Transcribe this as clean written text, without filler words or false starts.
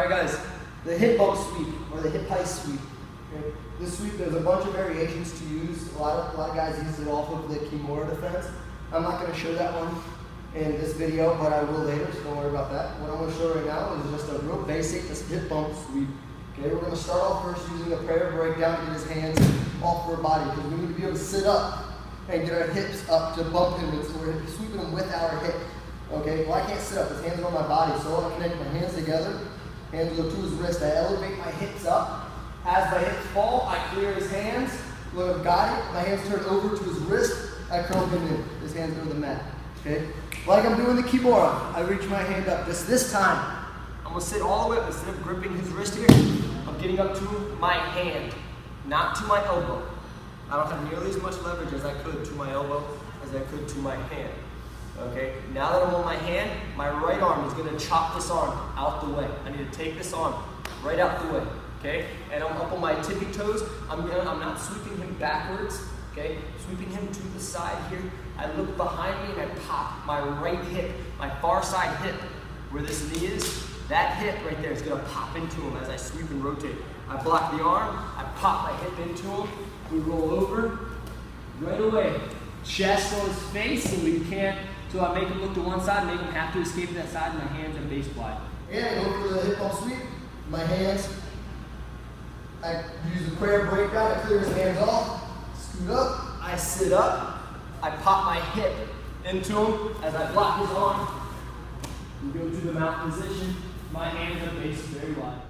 Alright guys, the hip bump sweep, or the hip heist sweep. Okay? This sweep, there's a bunch of variations to use. A lot of guys use it off of the Kimura defense. I'm not going to show that one in this video, but I will later, so don't worry about that. What I'm going to show right now is just a real basic, just hip bump sweep. Okay, we're going to start off first using a prayer breakdown to get his hands off our body, because we need to be able to sit up and get our hips up to bump him, so we're sweeping him with our hip. Okay, well I can't sit up, his hands are on my body, so I connect my hands together, hands go to his wrist, I elevate my hips up. As my hips fall, I clear his hands, look, I've got it, my hands turn over to his wrist, I curl him in, his hands go to the mat. Okay, like I'm doing the Kimura, I reach my hand up, just this time, I'm going to sit all the way up, instead of gripping his wrist here, I'm getting up to my hand, not to my elbow. I don't have nearly as much leverage as I could to my elbow as I could to my hand. Okay, now that I'm on my hand, my right arm is going to chop this arm out the way. I need to take this arm right out the way. Okay, and I'm up on my tippy toes. I'm not sweeping him backwards. Okay, sweeping him to the side here. I look behind me and I pop my right hip, my far side hip, where this knee is. That hip right there is going to pop into him as I sweep and rotate. I block the arm. I pop my hip into him. We roll over right away. Chest on his face, and we can't. So I make him look to one side, make him have to escape to that side, and my hands are base wide. And go for the hip bump sweep. My hands, I use the prayer breakdown, I clear his hands off, scoot up, I sit up, I pop my hip into him as I block his arm. We go to the mount position, my hands are base very wide.